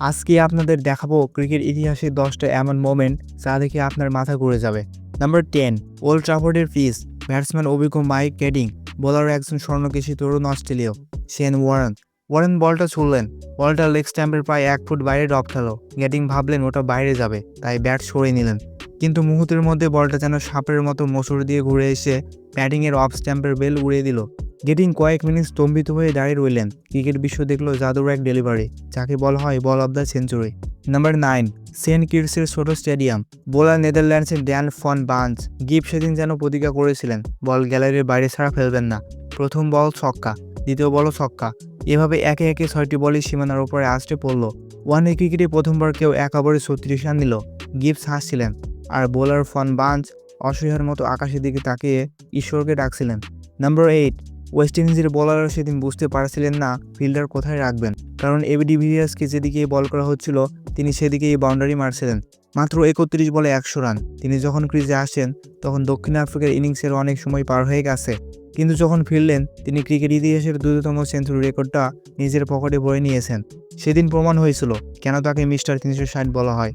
আজকে আপনাদের দেখাবো ক্রিকেট ইতিহাসের 10টা এমন মোমেন্ট যা দেখে আপনার মাথা ঘুরে যাবে। নাম্বার 10, ওল্ড ট্রাফোর্ডের পিচ। ব্যাটসম্যান অভিজ্ঞ মাইক ক্যাডিং, বোলার একজন স্বর্ণকেশী তরুণ অস্ট্রেলীয় শেন ওয়ারেন। ওয়ারেন বলটা ছুড়লেন, বলটা লেগ স্ট্যাম্পের প্রায় 1 ফুট বাইরে ড্রপ খেলো। গ্যাটিং ভাবলেন ওটা বাইরে যাবে, তাই ব্যাট সরিয়ে নিলেন, কিন্তু মুহূর্তের মধ্যে বলটা যেন সাপের মতো মোচড় দিয়ে ঘুরে এসে ব্যাটিংয়ের অফ স্ট্যাম্পের বেল উড়িয়ে দিল। গেটিং কয়েক মিনিট স্তম্ভিত হয়ে দাঁড়িয়ে রইলেন। ক্রিকেট বিশ্ব দেখলো জাদুর এক ডেলিভারি, যাকে বলা হয় ball of the century. Number 9, saint কিটসের ছোট স্টেডিয়াম। বোলার নেদারল্যান্ডসের ড্যান ফন বার্নস। গিব সেদিন যেন প্রতিজ্ঞা করেছিলেন বল গ্যালারির বাইরে ছাড়া ফেলবেন না। প্রথম বল ছক্কা, দ্বিতীয় বলও ছক্কা, এভাবে একে একে 6টি বলই সীমানার উপরে আছড়ে পড়ল। ওয়ানডে ক্রিকেটে প্রথমবার কেউ 1 ওভারে 36 রান নিল। গিবস হাসছিলেন, আর বোলার ফন বার্নস অসহায়ের মতো আকাশের দিকে তাকিয়ে ঈশ্বরকে ডাকছিলেন। নাম্বার 8, ওয়েস্ট ইন্ডিজের বোলাররা সেদিন বুঝতে পারছিলেন না ফিল্ডার কোথায় রাখবেন, কারণ এবি ডিভিলিয়ার্সকে যেদিকেই বল করা হচ্ছিল তিনি সেদিকেই বাউন্ডারি মারছিলেন। মাত্র 31 বলে 100 রান। তিনি যখন ক্রিজে আসেন তখন দক্ষিণ আফ্রিকার ইনিংসের অনেক সময় পার হয়ে গেছে, কিন্তু যখন ফিরলেন তিনি ক্রিকেট ইতিহাসের দ্রুততম সেঞ্চুরি রেকর্ডটা নিজের পকেটে বয়ে নিয়েছেন। সেদিন প্রমাণ হয়েছিল কেন তাকে মিস্টার 360 বলা হয়।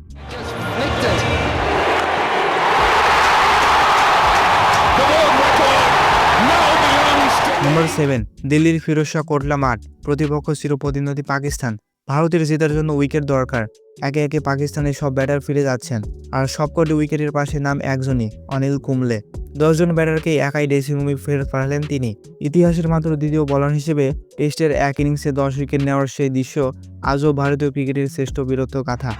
নাম্বার 7, দিল্লির ফিরোজ শাহ কোটলা মাঠ। প্রতিপক্ষ চিরপ্রতিদ্বন্দ্বী পাকিস্তান। ভারতের জেতার জন্য উইকেট দরকার। একে একে পাকিস্তানের সব ব্যাটার ফিরে যাচ্ছেন, আর সবকটি উইকেটের পাশে নাম একজনই, অনিল কুম্বলে। 10 জন ব্যাটারকে একাই ড্রেসিং রুমে ফেরত পাঠালেন তিনি। ইতিহাসের মাত্র দ্বিতীয় বোলার হিসেবে টেস্টের এক ইনিংসে 10 উইকেট নেওয়ার সেই দৃশ্য আজও ভারতীয় ক্রিকেটের শ্রেষ্ঠ বীরত্ব গাথা।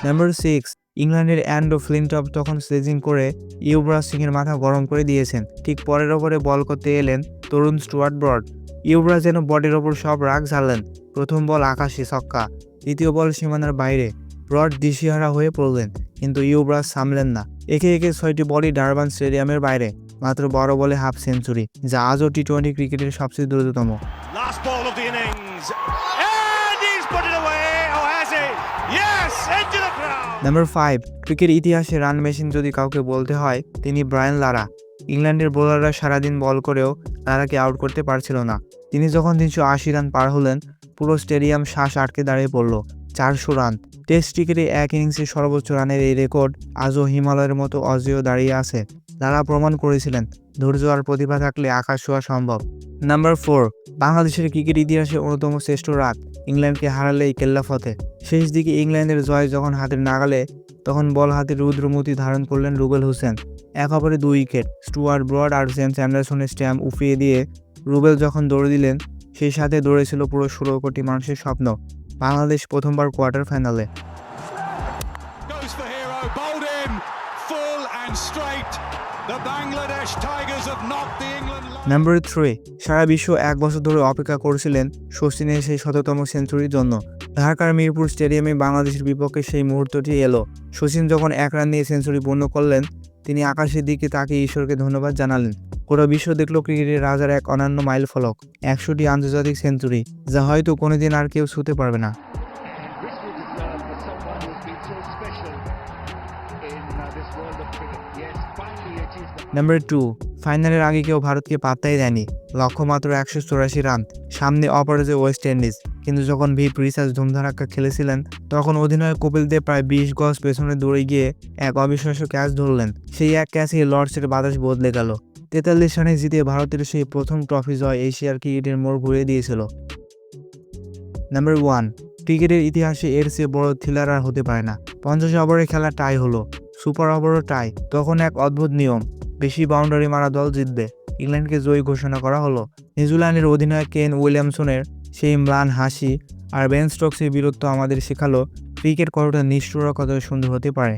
নাম্বার 6, ইংল্যান্ডের অ্যান্ডো ফ্লিনটপ তখন স্লেজিং করে ইউবরাজ সিংয়ের মাথা গরম করে দিয়েছেন। ঠিক পরের ওভারে বল করতে এলেন তরুণ স্টুয়ার্ট ব্রড। ইউবরাজ যেন বডির ওপর সব রাগ ঝাড়লেন। প্রথম বল আকাশে ছক্কা, দ্বিতীয় বল সীমানার বাইরে। ব্রড দিশেহারা হয়ে পড়লেন, কিন্তু ইউবরাজ সামলেন না। একে একে 6টি বলই ডারবান স্টেডিয়ামের বাইরে। মাত্র 12 বলে হাফ সেঞ্চুরি, যা আজও টি-20 ক্রিকেটের সবচেয়ে দ্রুততম। নাম্বার 5, ক্রিকেট ইতিহাসে রান মেশিন যদি কাউকে বলতে হয় তিনি ব্রায়ান লারা। ইংল্যান্ডের বোলাররা সারাদিন বল করেও লারাকে আউট করতে পারছিল না। তিনি যখন 380 রান পার হলেন, পুরো স্টেডিয়াম শ্বাস আটকে দাঁড়িয়ে পড়ল। 400 রান। টেস্ট ক্রিকেটে এক ইনিংসে সর্বোচ্চ রানের এই রেকর্ড আজও হিমালয়ের মতো অজেয় দাঁড়িয়ে আছে। লারা প্রমাণ করেছিলেন ধৈর্য আর প্রতিভা থাকলে আকাশ ছোঁয়া সম্ভব। নাম্বার 4, বাংলাদেশের ক্রিকেট ইতিহাসে অন্যতম শ্রেষ্ঠ রাত। ইংল্যান্ডকে হারালেই কেল্লা ফতে। শেষ দিকে ইংল্যান্ডের জয় যখন হাতের নাগালে, তখন বল হাতে রুদ্রমূর্তি ধারণ করলেন রুবেল হোসেন। 1 ওভারে 2 উইকেট। স্টুয়ার্ট ব্রড আর জেমস অ্যান্ডারসনের স্ট্যাম্প উফিয়ে দিয়ে রুবেল যখন দৌড়ে দিলেন, সেই সাথে দৌড়েছিল পুরো 16 কোটি মানুষের স্বপ্ন। বাংলাদেশ প্রথমবার কোয়ার্টার ফাইনালে। নাম্বার 3, সারা বিশ্ব 1 বছর ধরে অপেক্ষা করছিলেন শচীনের সেই 100তম সেঞ্চুরির জন্য। ঢাকার মিরপুর স্টেডিয়ামে বাংলাদেশের বিপক্ষে সেই মুহূর্তটি এলো। শচীন যখন 1 রান দিয়ে সেঞ্চুরি পূর্ণ করলেন, তিনি আকাশের দিকে তাকিয়ে ঈশ্বরকে ধন্যবাদ জানালেন। গোটা বিশ্ব দেখলো ক্রিকেটের রাজার এক অনন্য মাইল ফলক, 100টি আন্তর্জাতিক সেঞ্চুরি, যা হয়তো কোনোদিন আর কেউ ছুঁতে পারবে না। নাম্বার 2, ফাইনালের আগে কেউ ভারতকে পাত্তাই দেয়নি। লক্ষ্য মাত্র 184 রান, সামনে অপরাজয় ওয়েস্ট ইন্ডিজ। কিন্তু যখন ভিপ রিচার্জ ধুমধারাক্কা খেলেছিলেন, তখন অধিনায়ক কপিল দেব প্রায় 20 গজ পেছনে দৌড়ে গিয়ে এক অবিশ্বাস্য ক্যাচ ধরলেন। সেই এক ক্যাচে লর্ডসের বাতাস বদলে গেল। 43 রানে জিতে ভারতের সেই প্রথম ট্রফি জয় এশিয়ার ক্রিকেটের মোড় ঘুরিয়ে দিয়েছিল। নাম্বার 1, ক্রিকেটের ইতিহাসে এর চেয়ে বড় থ্রিলার আর হতে পারে না। 50 ওভারে খেলা টাই হলো, সুপার ওভারও টাই। তখন এক অদ্ভুত নিয়ম, বেশি বাউন্ডারি মারা দল জিতবে। ইংল্যান্ডকে জয়ী ঘোষণা করা হলো। নিউজিল্যান্ডের অধিনায়ক কেন উইলিয়ামসনের সেই ম্লান হাসি আর বেন স্টোকসের বীরত্ব আমাদের শেখালো ক্রিকেট কতটা নিষ্ঠুর, কত সুন্দর হতে পারে।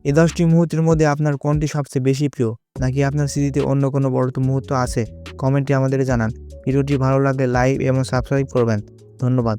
এই 10টি মুহূর্তের মধ্যে আপনার কোনটি সবচেয়ে বেশি প্রিয়, নাকি আপনার স্মৃতিতে অন্য কোনো বড় মুহূর্ত আছে? কমেন্টে আমাদের জানান। ভিডিওটি ভালো লাগলে লাইক এবং সাবস্ক্রাইব করবেন। ধন্যবাদ।